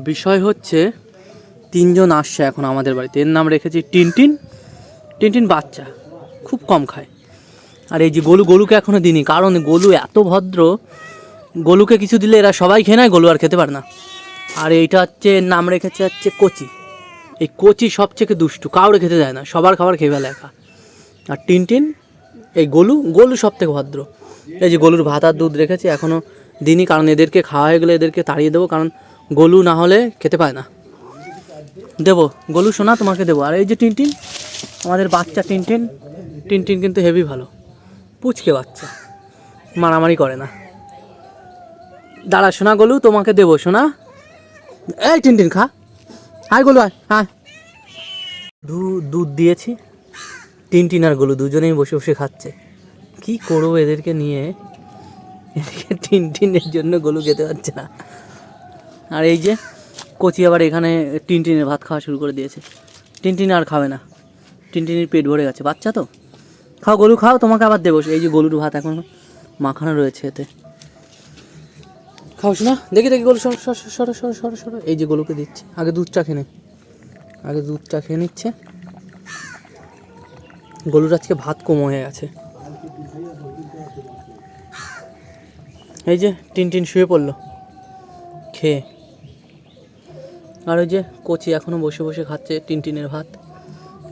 বিষয় হচ্ছে তিনজন আসছে এখন আমাদের বাড়িতে। এর নাম রেখেছি টিনটিন। টিনটিন বাচ্চা, খুব কম খায়। আর এই যে গলুকে এখনও দিইনি, কারণ গলু এত ভদ্র, গলুকে কিছু দিলে এরা সবাই খেয়ে নেয়, গলু আর খেতে পারে না। আর এইটা হচ্ছে নাম রেখেছে হচ্ছে কচি। এই কচি সবচেয়ে দুষ্টু, কাউরে খেতে দেয় না, সবার খাবার খেয়ে ফেলে একা। আর টিনটিন, এই গলু সব থেকে ভদ্র। এই যে গলুর ভাত আর দুধ রেখেছি, এখনও দিনই, কারণ এদেরকে খাওয়া হয়ে গেলে এদেরকে তাড়িয়ে দেবো, কারণ গলু না হলে খেতে পায় না। দেবো গলু সোনা, তোমাকে দেবো। আর এই যে টিনটিন, আমাদের বাচ্চা টিনটিন। টিনটিন কিন্তু হেভি ভালো, পুচকে বাচ্চা, মারামারি করে না। দাঁড়া সোনা, গলু তোমাকে দেবো সোনা। এই টিনটিন খা, আয় গলু আয়, হ্যাঁ। দুধ দিয়েছি, টিনটিন আর গলু দুজনেই বসে বসে খাচ্ছে। কি করবো এদেরকে নিয়ে, এদিকে টিনটিনের জন্য গলু খেতে পারছে না। আর এই যে কচি আবার এখানে টিনটিনের ভাত খাওয়া শুরু করে দিয়েছে। টিনটিন আর খাবে না, টিনটিনের পেট ভরে গেছে, বাচ্চা তো। খাও গলু খাও, তোমাকে আবার দেবো। এই যে গলুর ভাত এখন মাখানো রয়েছে এতে, খাও শোনা। দেখি গলু সরো সরো সরো সরো সরো। এই যে গলুকে দিচ্ছি, আগে দুধটা খেয়ে নিচ্ছে। গলুর আজকে ভাত কম হয়ে গেছে। এই যে টিনটিন শুয়ে পড়লো খেয়ে। আর ওই যে কচি এখনও বসে বসে খাচ্ছে টিনটিনের ভাত।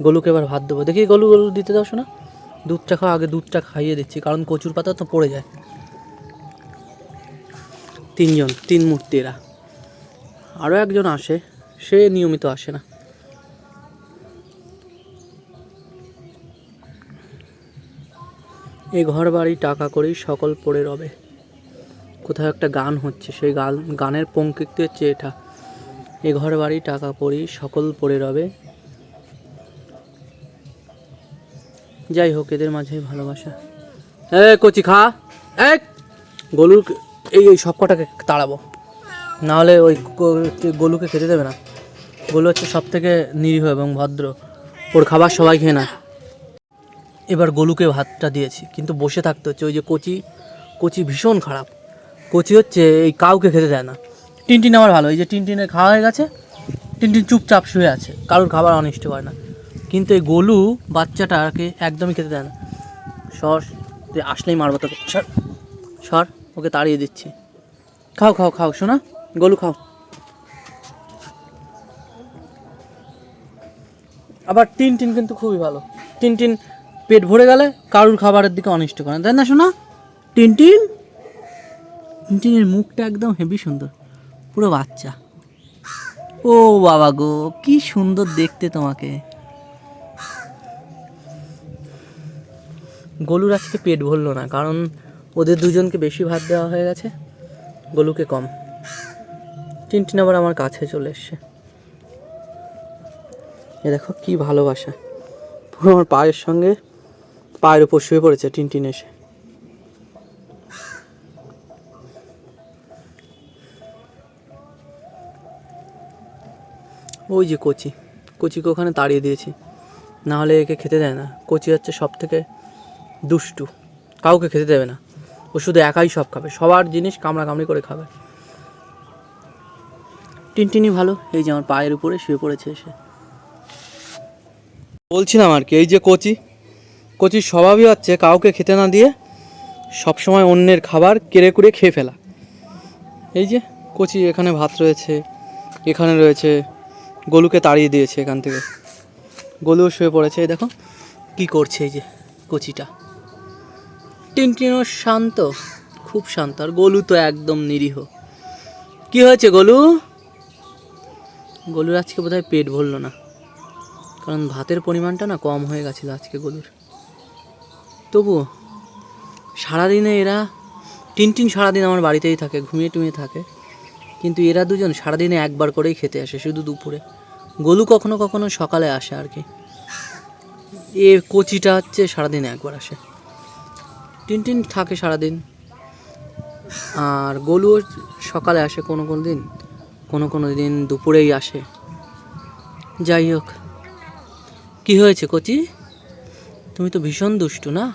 গলুকে এবার ভাত দেবো। দেখি গলু দিতে দাও শোনা, দুধটা খাও। আগে দুধটা খাইয়ে দিচ্ছি, কারণ কচুর পাতা তো পড়ে যায়। তিন মূর্তি এরা। আরও একজন আসে, সে নিয়মিত আসে না। এই ঘর বাড়ি টাকা করেই সকল পড়ে রবে। কোথাও একটা গান হচ্ছে, সেই গানের পঙ্ক্তিতে হচ্ছে এটা, এ ঘর বাড়ি টাকা পড়ি সকল পড়ে রবে। যাই হোক, এদের মাঝেই ভালোবাসা। কচি খা, এক গলুর এই সব কটাকে তাড়াবো, নাহলে ওই গলুকে খেতে দেবে না। গলু হচ্ছে সব থেকে নিরীহ এবং ভদ্র, ওর খাবার সবাই খেয়ে না। এবার গলুকে ভাতটা দিয়েছি, কিন্তু বসে থাকতে হচ্ছে। ওই যে কচি ভীষণ খারাপ। কচি হচ্ছে এই কাউকে খেতে দেয় না। টিনটিন আমার ভালো, এই যে টিনটিনের খাওয়া হয়ে গেছে, টিনটিন চুপচাপ শুয়ে আছে, কারোর খাবার অনিষ্ট করে না। কিন্তু এই গলু বাচ্চাটাকে একদমই খেতে দেয় না। সর, আসলেই মারবো তোকে, সর, ওকে তাড়িয়ে দিচ্ছি। খাও খাও খাও শোনা, গলু খাও। আবার টিনটিন কিন্তু খুবই ভালো। টিনটিন পেট ভরে গেলে কারুর খাবারের দিকে অনিষ্ট করে না, তাই না শোনা? টিনটিনের মুখটা একদম হেভি সুন্দর, পুরো বাচ্চা। ও বাবা গো, কি সুন্দর দেখতে তোমাকে। গলুর আজকে পেট ভরলো না, কারণ ওদের দুজনকে বেশি ভাত দেওয়া হয়ে গেছে, গলুকে কম। টিনটিন আবার আমার কাছে চলে এসছে। এ দেখো কি ভালোবাসা, পুরো আমার পায়ের উপর শুয়ে পড়েছে টিনটিন এসে। ওই যে কচিকে ওখানে তাড়িয়ে দিয়েছি, না হলে একে খেতে দেয় না। কচি হচ্ছে সব থেকে দুষ্টু, কাউকে খেতে দেবে না। ও শুধু একাই সব খাবে, সবার জিনিস কামড়াকামড়ি করে খাবে। টিনটিনই ভালো, এই যে আমার পায়ের উপরে শুয়ে পড়েছে এসে। বলছিলাম আর কি, এই যে কচির স্বভাবই হচ্ছে কাউকে খেতে না দিয়ে সবসময় অন্যের খাবার কেড়ে কুড়ে খেয়ে ফেলা। এই যে কচি, এখানে ভাত রয়েছে, এখানে রয়েছে, গলুকে তাড়িয়ে দিয়েছে এখান থেকে। গলুও শুয়ে পড়েছে, এই দেখো কি করছে এই যে কচিটা। টিনটিনও শান্ত, খুব শান্ত, আর গলু তো একদম নিরীহ। কি হয়েছে গলুর আজকে বোধহয় পেট ভরলো না, কারণ ভাতের পরিমাণটা না কম হয়ে গেছিলো আজকে গলুর। তবুও সারাদিনে টিনটিন সারাদিন আমার বাড়িতেই থাকে, ঘুমিয়ে টুমিয়ে থাকে, কিন্তু এরা দুজন সারাদিনে একবার করেই খেতে আসে, শুধু দুপুরে। গলু কখনো কখনো সকালে আসে আর কি। এ কচিটা হচ্ছে সারাদিন একবার আসে। টিনটিন থাকে সারাদিন, আর গলুও সকালে আসে কোনো দিন দুপুরেই আসে। যাই হোক, কি হয়েছে কচি, তুমি তো ভীষণ দুষ্টু না?